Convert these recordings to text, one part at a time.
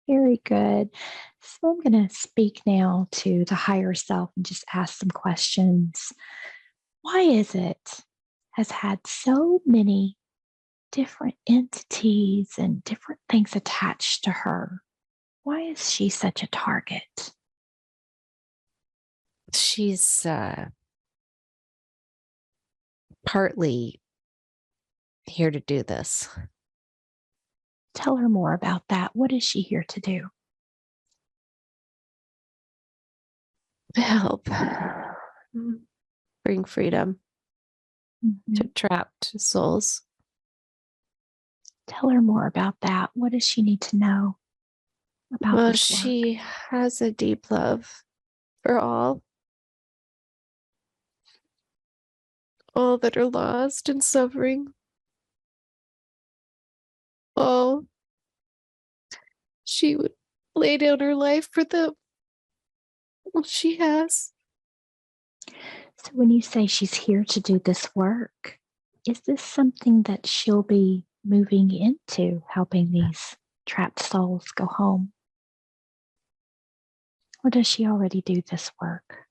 Very good. So I'm going to speak now to the higher self and just ask some questions. Why is it has had so many different entities and different things attached to her? Why is she such a target? She's partly here to do this. Tell her more about that. What is she here to do? To help bring freedom to Mhm. trapped souls. Tell her more about that. What does she need to know about Well, this work? she has a deep love for all that are lost and suffering. All she would lay down her life for them. Well, she has. So, when you say she's here to do this work, is this something that she'll be moving into, helping these trapped souls go home? Or does she already do this work?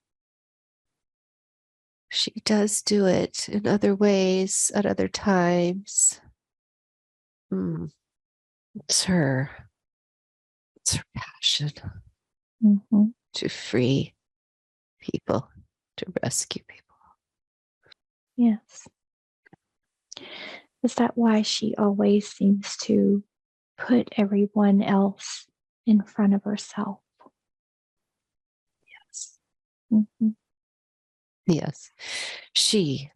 She does do it in other ways at other times. It's her. It's her passion Hmm. to free people, to rescue people. Yes. Is that why she always seems to put everyone else in front of herself? Yes. Hmm. Yes. She's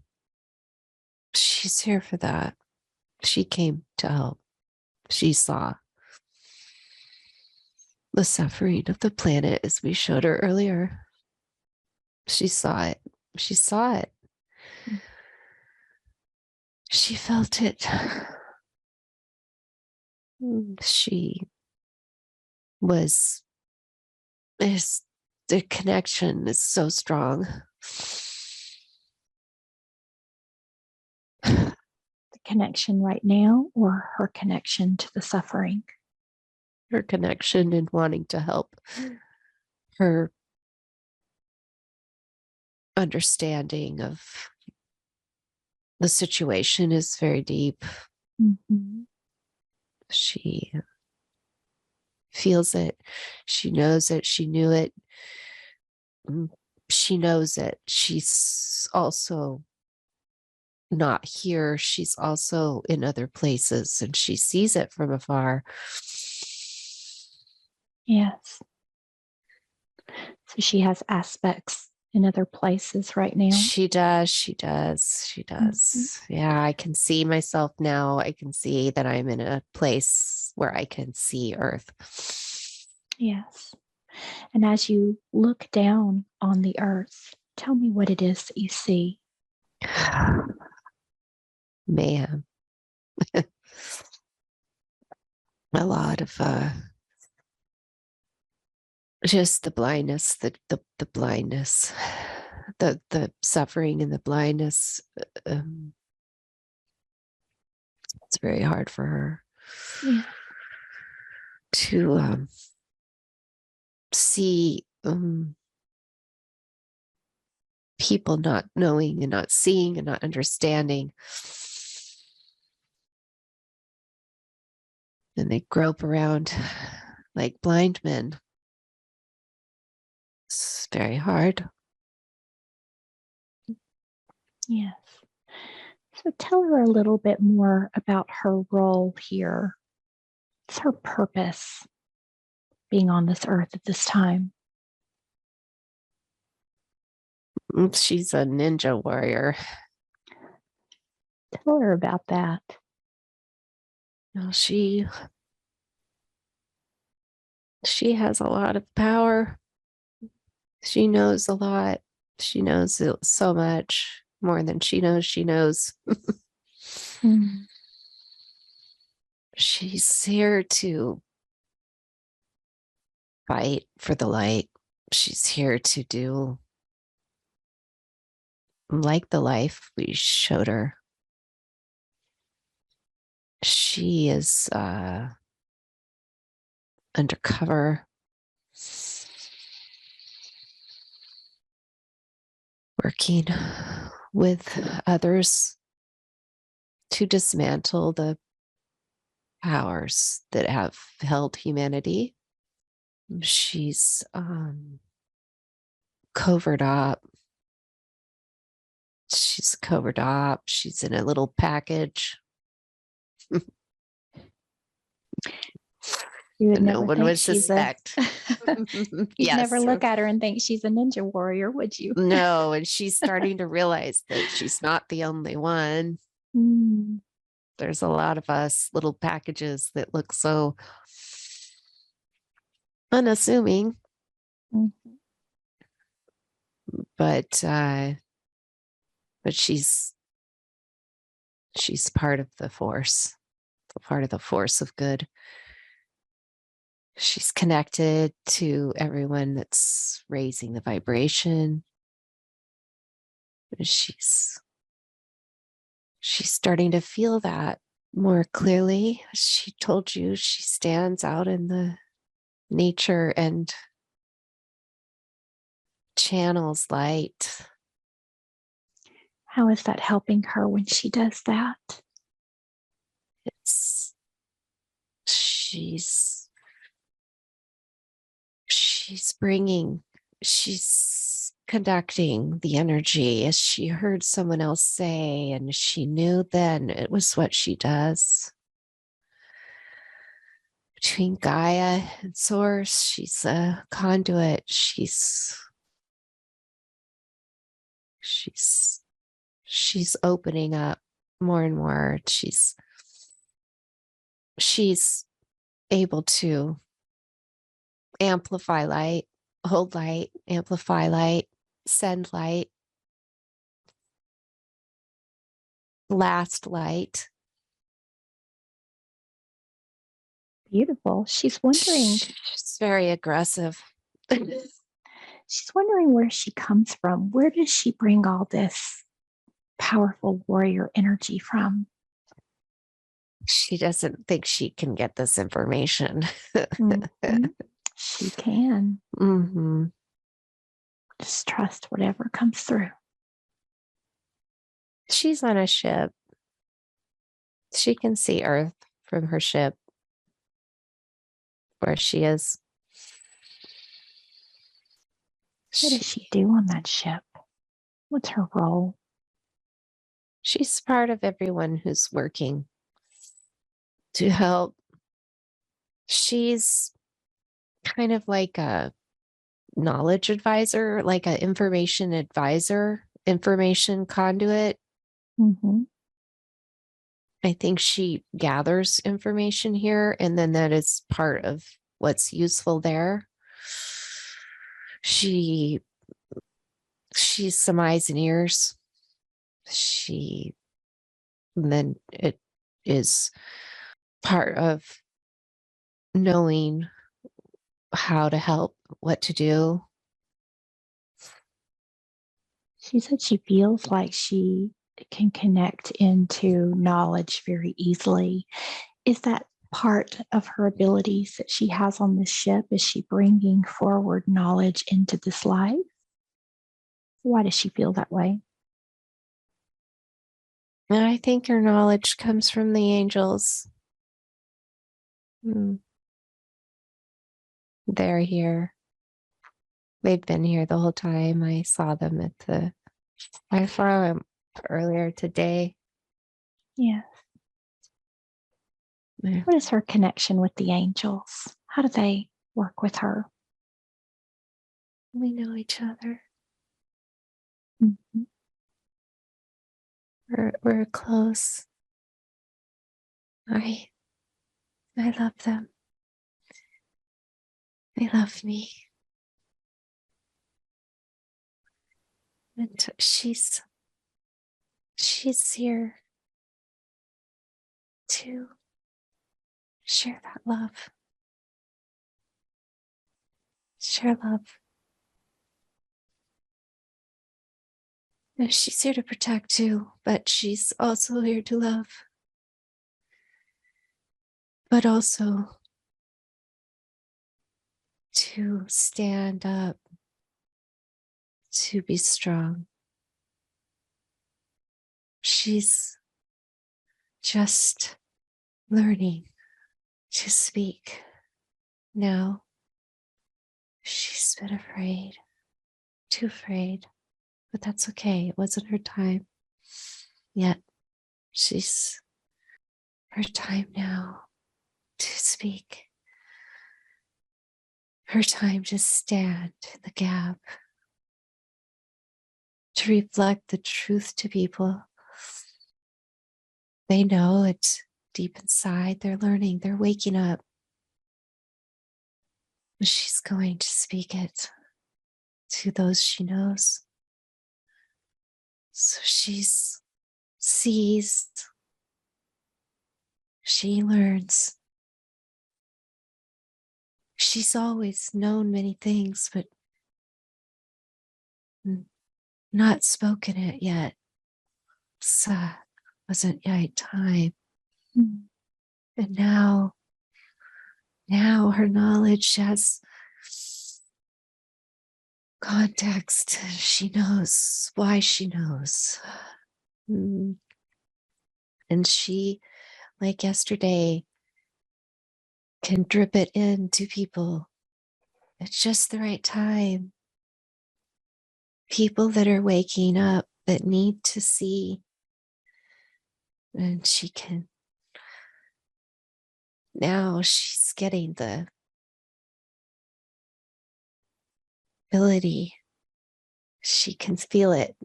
here for that. She came to help. She saw the suffering of the planet as we showed her earlier. She saw it. She saw it. She felt it. She was, is, the connection is so strong. The connection right now, or her connection to the suffering? Her connection and wanting to help, her understanding of the situation is very deep. Hmm. She feels it. She knows it. She knew it. She knows it. She's also not here. She's also in other places and she sees it from afar. Yes. So she has aspects in other places right now. She does. She does. She Mhm. does. Yeah, I can see myself now. I can see that I'm in a place where I can see Earth. Yes. And as you look down on the earth, tell me what it is that you see. Man, a lot of just the blindness, the blindness, the suffering and the blindness. Um, it's very hard for her Yeah. to see people not knowing and not seeing and not understanding. And they grope around like blind men. It's very hard. Yes. So tell her a little bit more about her role here. What's her purpose being on this earth at this time? She's a ninja warrior. Tell her about that. She has a lot of power. She knows a lot. She knows so much more than she knows. She knows. Mm. She's here to fight for the light. She's here to do like the life we showed her. She is undercover, working with others to dismantle the powers that have held humanity. She's covered up. She's covered up. She's in a little package. You would No never one think would she's suspect. You'd Yes. never look at her and think she's a ninja warrior, would you? No, and she's starting to realize that she's not the only one. Mm. There's a lot of us little packages that look so unassuming, Mhm. but she's part of the force, part of the force of good. She's connected to everyone that's raising the vibration. She's starting to feel that more clearly. She told you she stands out in the nature and channels light. How is that helping her when she does that? It's she's conducting the energy, as she heard someone else say, and she knew then it was what she does. Between Gaia and Source, she's a conduit. She's opening up more and more. She's able to amplify light, hold light, amplify light, send light, last light. Beautiful. She's wondering. She's very aggressive. She's wondering where she comes from. Where does she bring all this powerful warrior energy from? She doesn't think she can get this information. Mhm. She can. Mm-hmm. Just trust whatever comes through. She's on a ship. She can see Earth from her ship, where she is. What does she do on that ship? What's her role? She's part of everyone who's working to help. She's kind of like a knowledge advisor, like an information advisor, information conduit. Mm-hmm. I think she gathers information here, and then that is part of what's useful there. She's some eyes and ears. And then it is part of knowing how to help, what to do. She said she feels like she can connect into knowledge very easily. Is that part of her abilities that she has on this ship? Is she bringing forward knowledge into this life? Why does she feel that way? And I think her knowledge comes from the angels. They're here. They've been here the whole time. I saw them earlier today. Yes. Yeah. What is her connection with the angels? How do they work with her? We know each other. Mm-hmm. We're close. I love them. They love me. And she's here to share that love. Share love. And she's here to protect too, but she's also here to love. But also to stand up, to be strong. She's just learning to speak now. She's been afraid, too afraid, but that's okay. It wasn't her time yet. She's her time now to speak. Her time to stand in the gap, to reflect the truth to people. They know it deep inside. They're learning, they're waking up. She's going to speak it to those she knows. So she sees, she learns. She's always known many things, but not spoken it yet. So wasn't yet time. Mm. And now her knowledge has context. She knows why she knows. And she, like yesterday, can drip it into people at just the right time. People that are waking up that need to see. And she can, now she's getting the ability. She can feel it.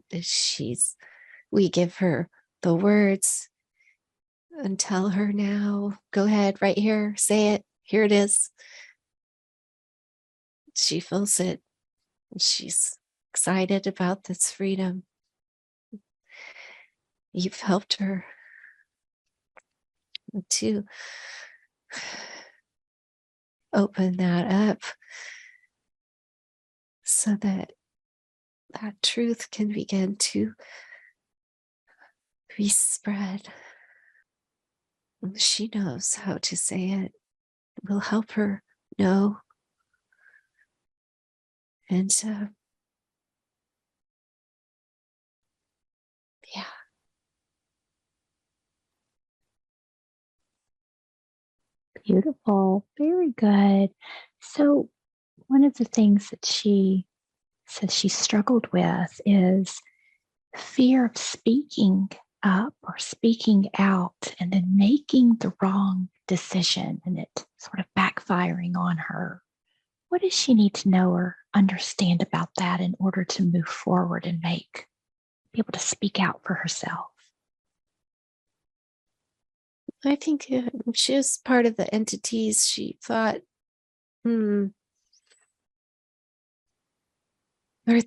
We give her the words and tell her now, go ahead, right here, say it. Here it is. She feels it. She's excited about this freedom. You've helped her to open that up so that that truth can begin to be spread. She knows how to say it. We'll help her know. And yeah. Beautiful. Very good. So, one of the things that she says she struggled with is fear of speaking up or speaking out and then making the wrong decision and it sort of backfiring on her. What does she need to know or understand about that in order to move forward and be able to speak out for herself? I think she was part of the entities. She thought, her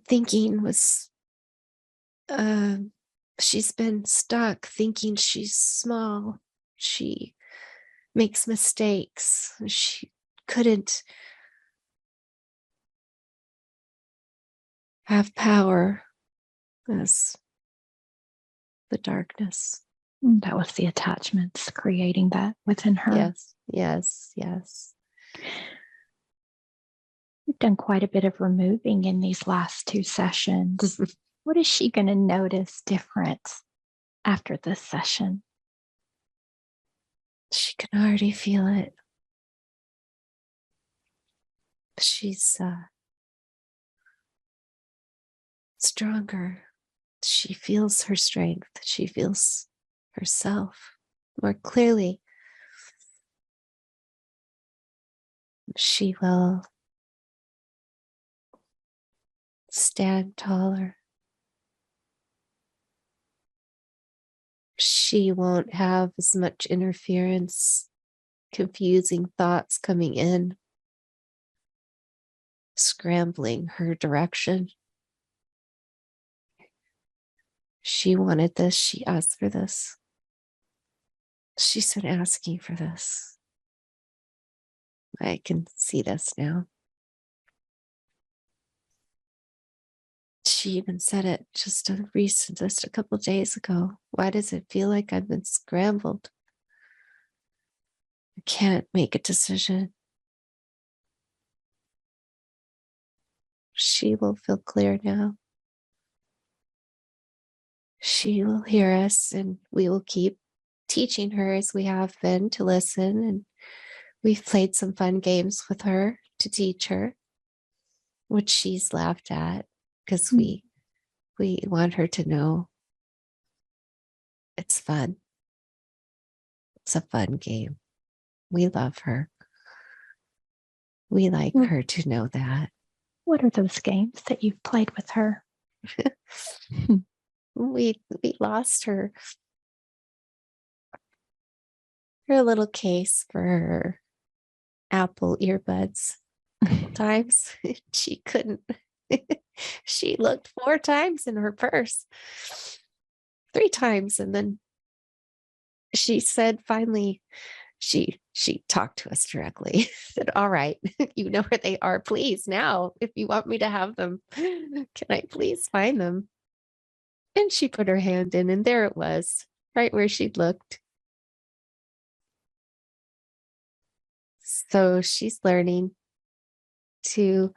thinking was, she's been stuck thinking she's small. She makes mistakes. She couldn't have power as the darkness. That was the attachments creating that within her. Yes, yes, yes. We've done quite a bit of removing in these last 2 sessions. What is she going to notice different after this session? She can already feel it. She's stronger. She feels her strength. She feels herself more clearly. She will stand taller. She won't have as much interference, confusing thoughts coming in, scrambling her direction. She wanted this. She asked for this. She's been asking for this. I can see this now. She even said it just a couple of days ago. Why does it feel like I've been scrambled? I can't make a decision. She will feel clear now. She will hear us, and we will keep teaching her as we have been to listen. And we've played some fun games with her to teach her, which she's laughed at because we want her to know it's fun. It's a fun game. We love her. We like her to know that. What are those games that you've played with her? We lost her little case for her Apple earbuds a couple times. She couldn't. She looked 4 times in her purse, 3 times, and then she said finally, she talked to us directly. Said, "All right, you know where they are. Please now, if you want me to have them, can I please find them?" And she put her hand in, and there it was, right where she'd looked. So she's learning to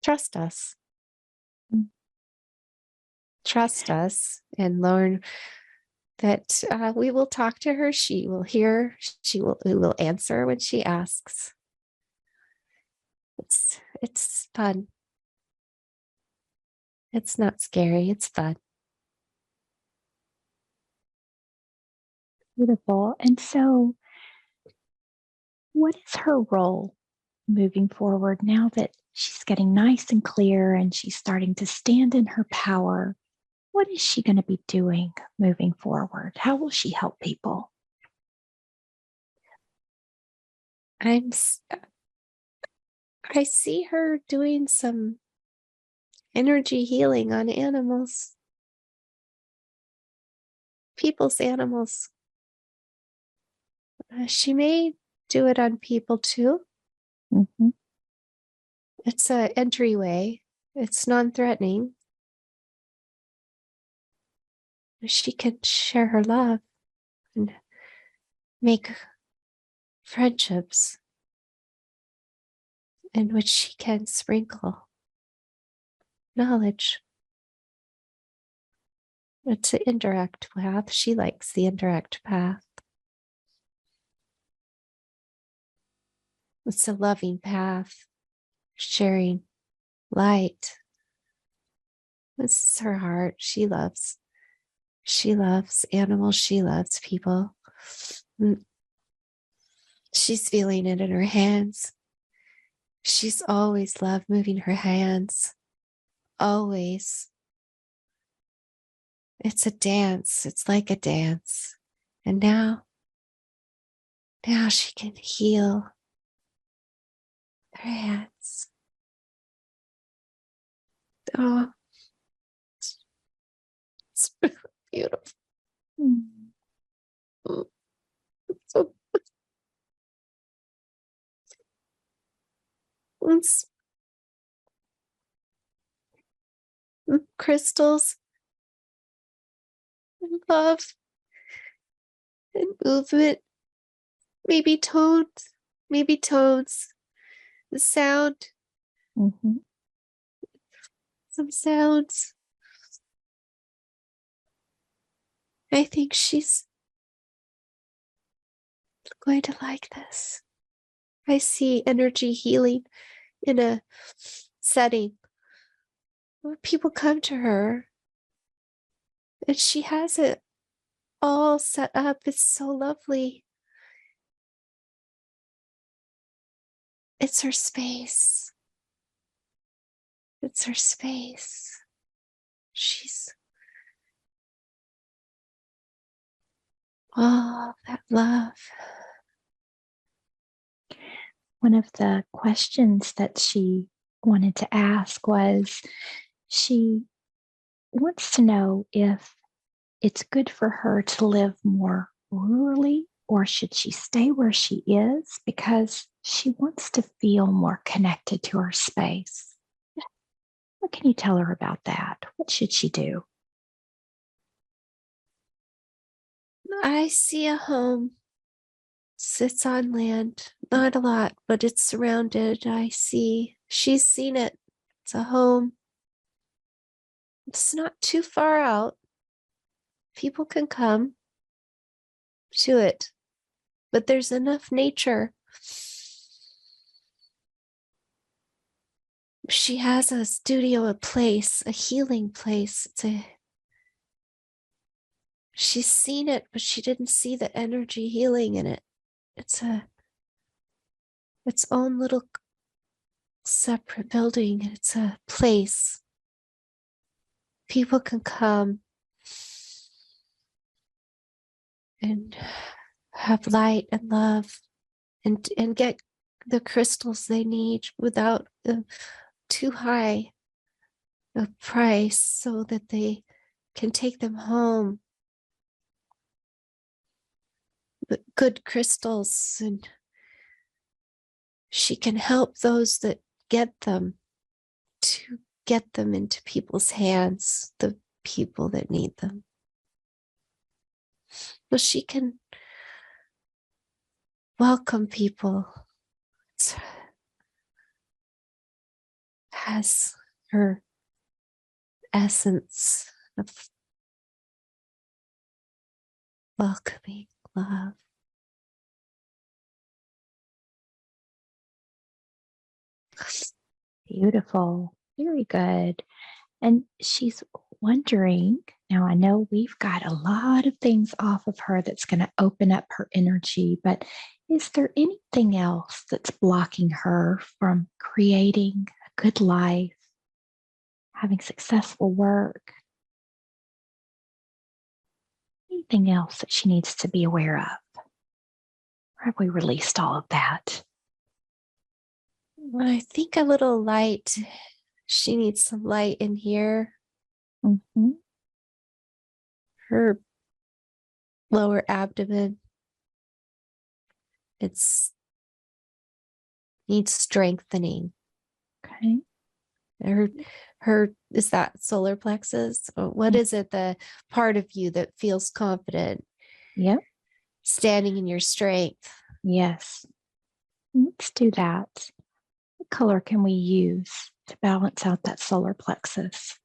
trust us. Trust us and learn that we will talk to her. She will hear. We will answer when she asks. It's fun. It's not scary. It's fun. Beautiful. And so, what is her role moving forward now that she's getting nice and clear and she's starting to stand in her power? What is she going to be doing moving forward? How will she help people? I see her doing some energy healing on animals, people's animals. She may do it on people too. Mm-hmm. It's an entryway. It's non-threatening. She can share her love and make friendships in which she can sprinkle knowledge. It's an indirect path. She likes the indirect path. It's a loving path, sharing light. This is her heart. She loves animals. She loves people. She's feeling it in her hands. She's always loved moving her hands. Always. It's a dance. It's like a dance. And now she can heal her hands. Oh, it's beautiful. So it's crystals and love and movement, maybe tones, the sound, some sounds. I think she's going to like this. I see energy healing in a setting where people come to her and she has it all set up. It's so lovely. It's her space. It's her space. She's all that love. One of the questions that she wanted to ask was, she wants to know if it's good for her to live more rurally, or should she stay where she is because she wants to feel more connected to her space. What can you tell her about that? What should she do? I see a home sits on land. Not a lot, but it's surrounded. I see. She's seen it. It's a home. It's not too far out. People can come to it, but there's enough nature. She has a studio, a place, a healing place. She's seen it, but she didn't see the energy healing in it. It's its own little separate building. It's a place. People can come and have light and love and get the crystals they need without too high a price, so that they can take them home. But good crystals, and she can help those that get them to get them into people's hands, the people that need them. So she can welcome people. It has her essence of welcoming love. Beautiful. Very good. And she's wondering, now I know we've got a lot of things off of her that's going to open up her energy, but is there anything else that's blocking her from creating a good life, having successful work? Anything else that she needs to be aware of? Or have we released all of that? I think a little light. She needs some light in here. Mm-hmm. Her lower abdomen, needs strengthening. Okay. Her is that solar plexus? Or what is it, the part of you that feels confident? Yep. Standing in your strength. Yes. Let's do that. What color can we use to balance out that solar plexus?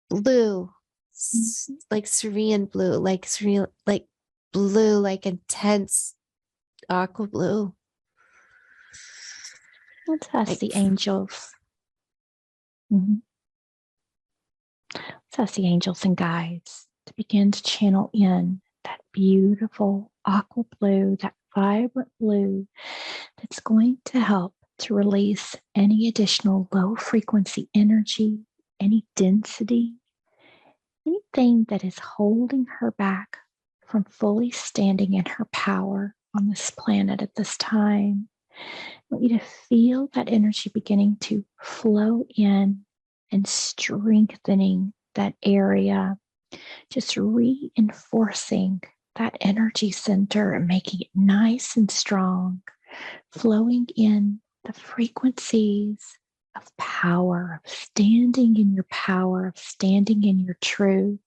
Blue. Mhm. Like serene blue, like serene, like blue, like intense aqua blue. Let's ask Like the angels. Mhm. Let's ask the angels and guides to begin to channel in that beautiful aqua blue, that vibrant blue that's going to help to release any additional low frequency energy, any density, anything that is holding her back from fully standing in her power on this planet at this time. I want you to feel that energy beginning to flow in and strengthening that area, just reinforcing that energy center and making it nice and strong, flowing in the frequencies of power, of standing in your power, of standing in your truth.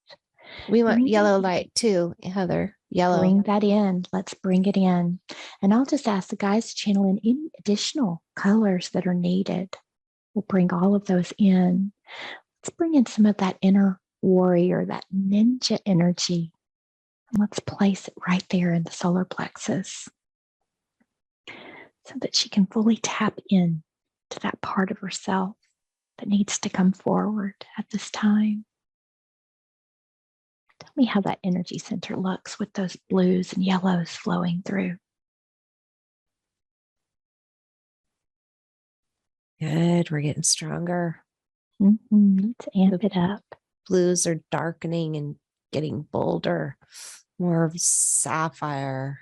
we want Bring yellow light too, Heather. Yellow. Bring that in. Let's bring it in. And I'll just ask the guys to channel in any additional colors that are needed. We'll bring all of those in. Let's bring in some of that inner warrior, that ninja energy. And let's place it right there in the solar plexus so that she can fully tap in to that part of herself that needs to come forward at this time. Tell me how that energy center looks with those blues and yellows flowing through. Good. We're getting stronger. Let's amp it up. Blues are darkening and getting bolder, more of sapphire.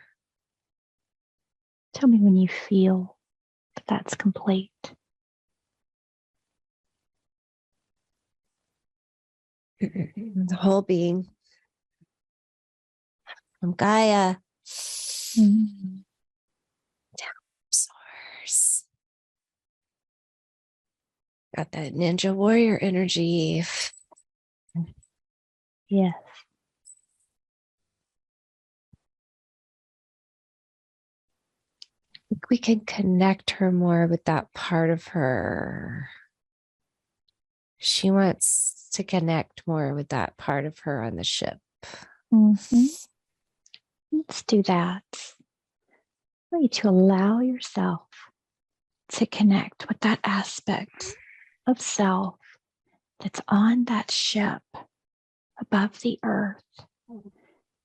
Tell me when you feel that that's complete. The whole being from Gaia. Mm. Down source. Got that ninja warrior energy. Yes. we can connect her more with that part of her. She wants to connect more with that part of her on the ship. Mm-hmm. Let's do that. I want you to allow yourself to connect with that aspect of self that's on that ship above the earth,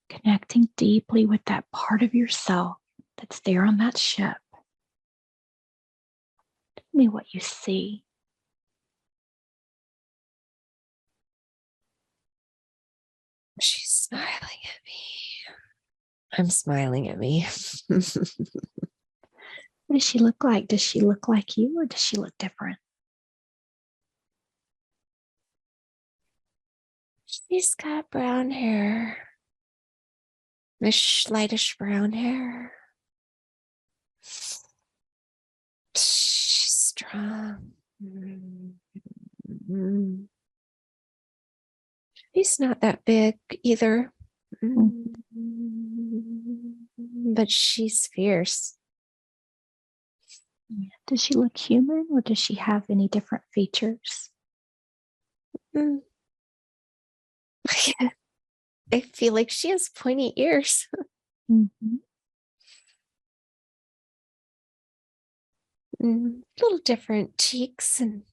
connecting deeply with that part of yourself that's there on that ship. Tell me what you see. She's smiling at me. I'm smiling at me. What does she look like? Does she look like you or does she look different? She's got brown hair. Lightish brown hair. She's strong. She's not that big either. But she's fierce. Does she look human or does she have any different features? I feel like she has pointy ears. Mm-hmm. Little different cheeks and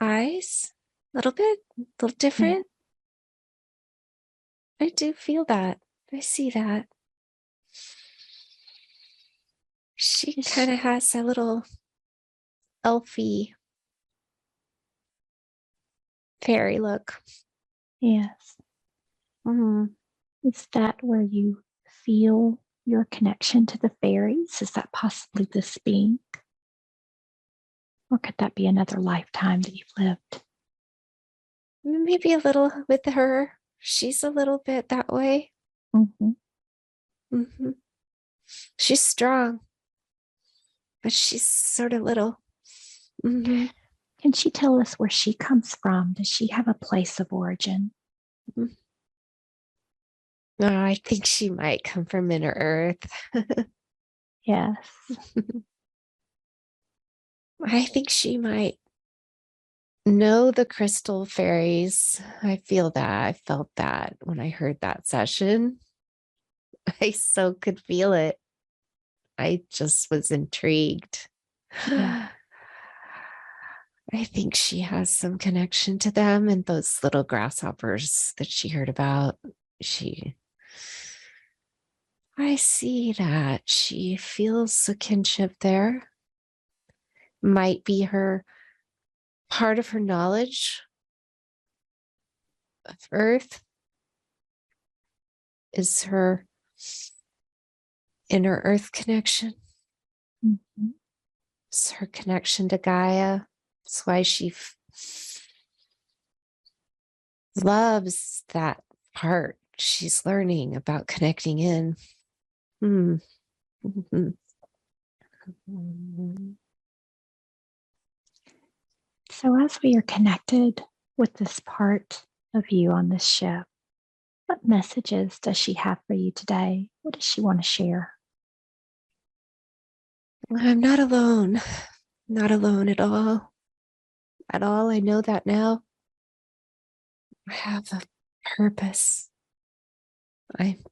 eyes. A little bit, a little different. Yeah. I do feel that. I see that. She kind of has a little elfy fairy look. Yes. Is that where you feel your connection to the fairies? Is that possibly this being? Or could that be another lifetime that you've lived? Maybe a little with her. She's a little bit that way. She's strong, but she's sort of little. Can she tell us where she comes from? Does she have a place of origin? No, I think she might come from Inner Earth. Yes. I think she might know the crystal fairies. I feel that. I felt that when I heard that session. I so could feel it. I just was intrigued. Yeah. I think she has some connection to them and those little grasshoppers that she heard about. I see that she feels a kinship there. Might be her part of her knowledge of Earth is her inner Earth connection. It's her connection to Gaia. That's why she loves that part. She's learning about connecting in. So as we are connected with this part of you on this ship, what messages does she have for you today? What does she want to share? I'm not alone. Not alone at all. At all. I know that now. I have a purpose. I'm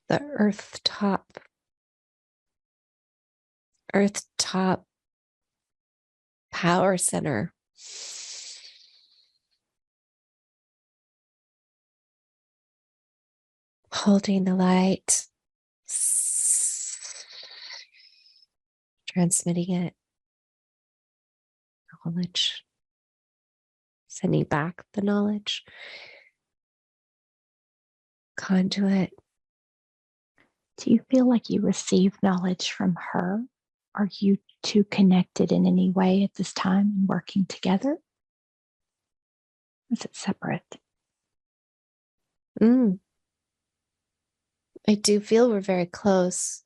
the earth top power center. Holding the light, transmitting it, knowledge, sending back the knowledge, conduit. Do you feel like you receive knowledge from her? Are you two connected in any way at this time and working together? Or is it separate? I do feel we're very close.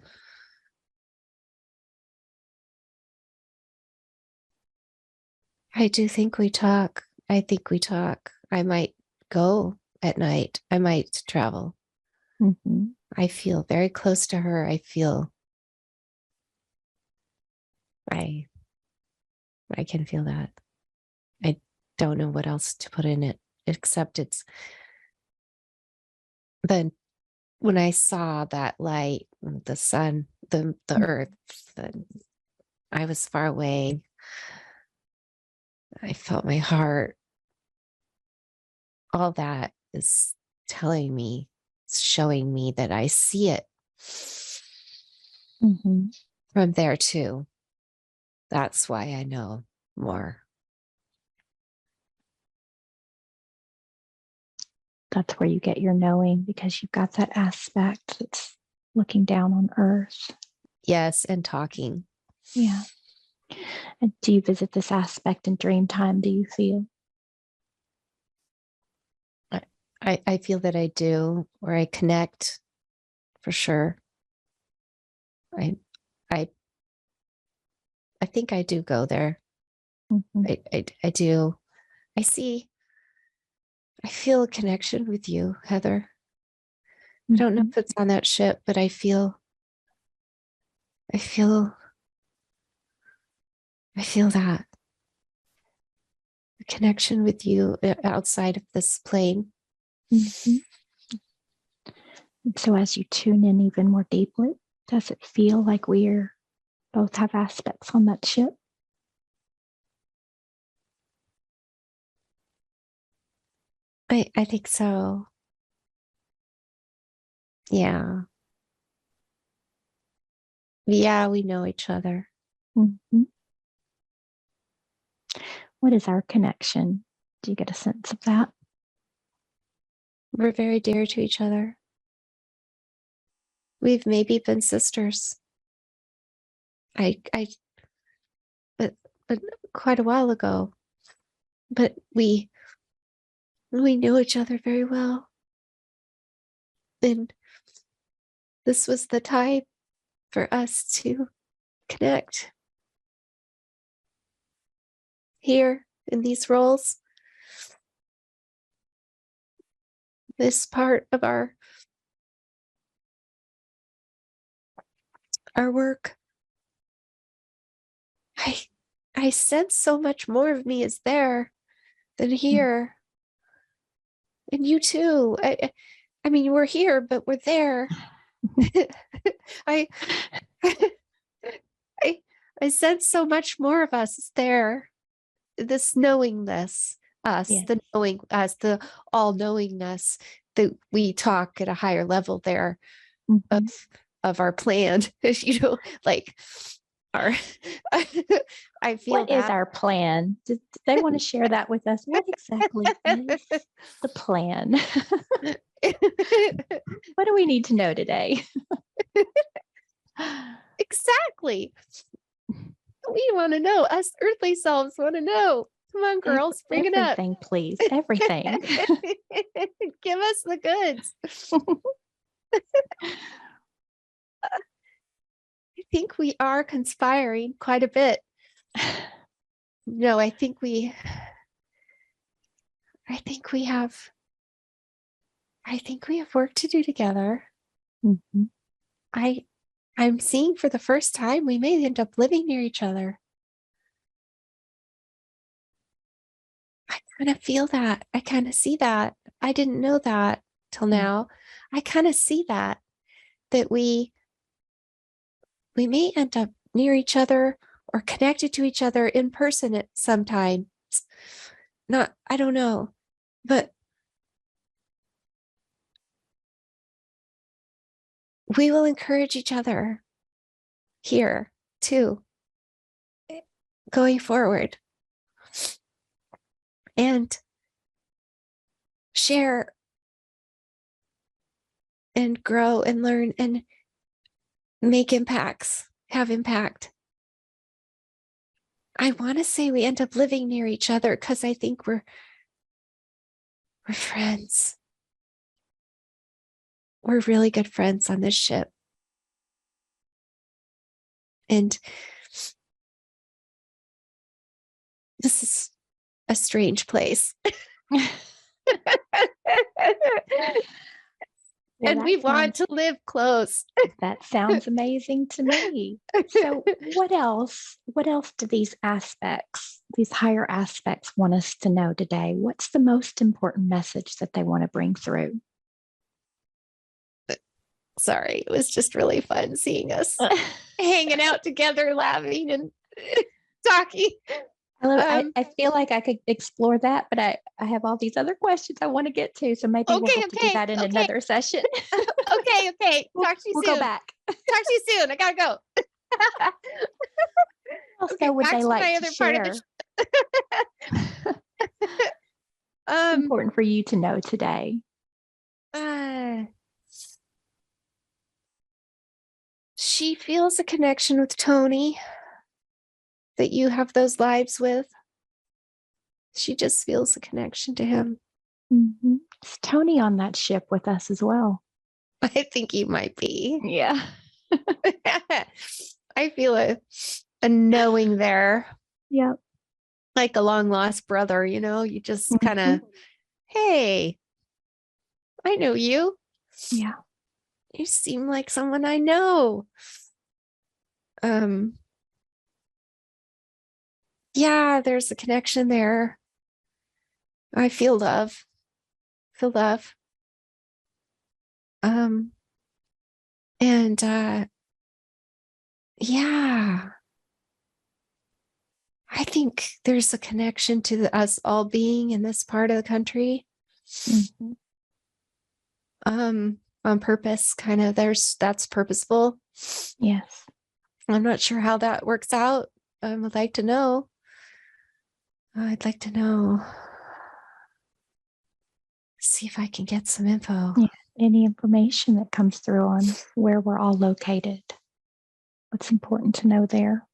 I do think we talk. I think we talk. I might go at night. I might travel. I feel very close to her. I feel I can feel that. I don't know what else to put in it, except it's then when I saw that light, the sun, the earth, I was far away. I felt my heart. All that is telling me, it's showing me that I see it from there too. That's why I know more. That's where you get your knowing, because you've got that aspect that's looking down on earth. Yes, and talking. Yeah. And do you visit this aspect in dream time, do you feel? I feel that I do, or I connect for sure. I think I do go there. I do. I feel a connection with you, Heather. I don't know if it's on that ship, but I feel that a connection with you outside of this plane. So as you tune in even more deeply, does it feel like we're both have aspects on that ship? I think so. Yeah. Yeah, we know each other. What is our connection? Do you get a sense of that? We're very dear to each other. We've maybe been sisters. But quite a while ago. But we know each other very well. And this was the time for us to connect. Here in these roles, this part of our work, I sense so much more of me is there than here. And you too. I mean, we're here, but we're there. I sense so much more of us is there. This knowingness, us, Yes. the knowing us, the all-knowingness that we talk at a higher level there of our plan. You know, like our I feel what is our plan? Do they want to share that with us? What exactly is the plan? What do we need to know today? Exactly. We want to know. Us earthly selves want to know. Come on, girls, bring it up. Everything, please. Everything. Give us the goods. I think we are conspiring quite a bit. No, I think we have work to do together. I'm seeing for the first time we may end up living near each other. I kind of feel that. I kind of see that. I didn't know that till now. I kind of see that we may end up near each other or connected to each other in person at some time. Not, I don't know, but we will encourage each other here too, going forward, and share and grow and learn and make impacts, have impact. I want to say we end up living near each other because I think we're friends. We're really good friends on this ship. And this is a strange place. Well, And we want to live close. that sounds amazing to me. So what else do these aspects, these higher aspects want us to know today? What's the most important message that they want to bring through? Sorry, it was just really fun seeing us hanging out together, laughing and talking. I feel like I could explore that, but I have all these other questions I want to get to. So maybe we'll have to do that in another session. Okay. Talk to you We'll soon. go back. Talk to you soon. I gotta go. What else would they like to share? What's important for you to know today? She feels a connection with Tony that you have those lives with. She just feels a connection to him. Mm-hmm. Is Tony on that ship with us as well? I think he might be. Yeah. I feel a knowing there. Yeah. Like a long lost brother, you just kind of, hey, I know you. Yeah. You seem like someone I know. Yeah, there's a connection there. I feel love. And yeah, I think there's a connection to us all being in this part of the country. Mm-hmm. On purpose, kind of. That's purposeful. Yes. I'm not sure how that works out. I'd like to know. See if I can get some info. Yeah. Any information that comes through on where we're all located. What's important to know there?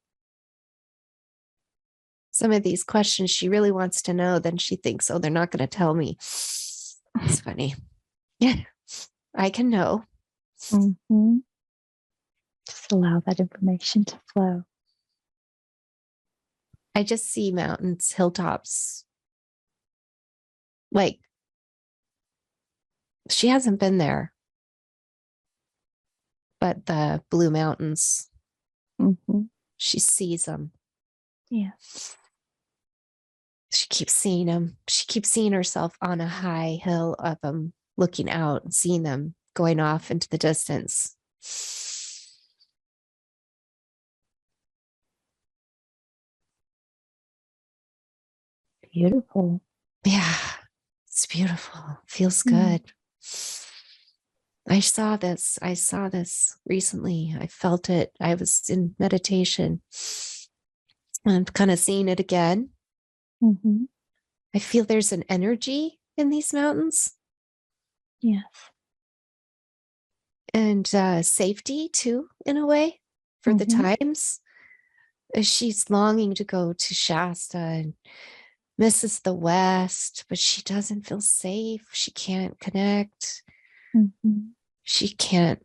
Some of these questions she really wants to know, then she thinks, oh, they're not going to tell me. It's funny. Yeah, I can know. Mm-hmm. Just allow that information to flow. I just see mountains, hilltops. Like, she hasn't been there, but the Blue Mountains, she sees them. Yeah. She keeps seeing them. She keeps seeing herself on a high hill of them, looking out and seeing them going off into the distance. Beautiful. Yeah, it's beautiful. Feels good. I saw this recently. I felt it. I was in meditation. I'm kind of seeing it again. I feel there's an energy in these mountains. Yes. And safety too, in a way, for the times. She's longing to go to Shasta and misses the West, but she doesn't feel safe. She can't connect. She can't,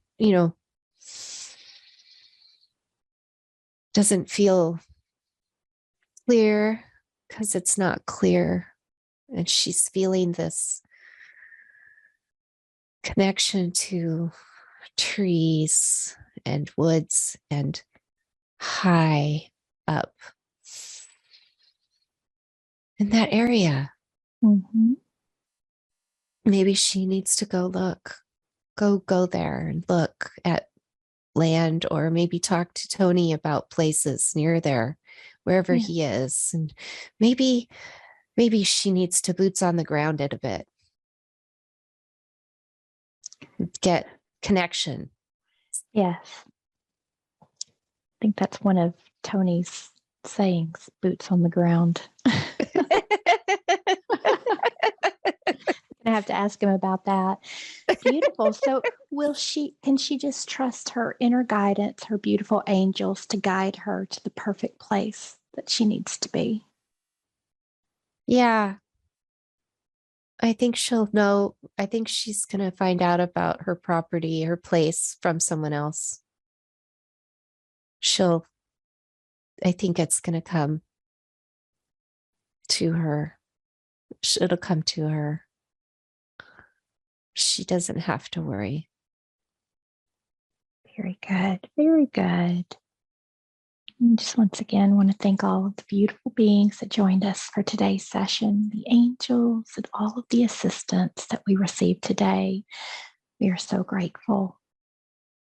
doesn't feel clear because it's not clear. And she's feeling this connection to trees and woods and high up in that area. Maybe she needs to go there and look at land, or maybe talk to Tony about places near there, wherever he is. And maybe she needs to boots on the ground it a bit. Get connection. Yes. I think that's one of Tony's sayings, boots on the ground. I have to ask him about that. Beautiful. So can she just trust her inner guidance, her beautiful angels to guide her to the perfect place that she needs to be? Yeah. I think she'll know. I think she's going to find out about her property, her place from someone else. I think it's going to come to her. It'll come to her. She doesn't have to worry. Very good. Very good. And just once again, want to thank all of the beautiful beings that joined us for today's session, the angels and all of the assistance that we received today. We are so grateful.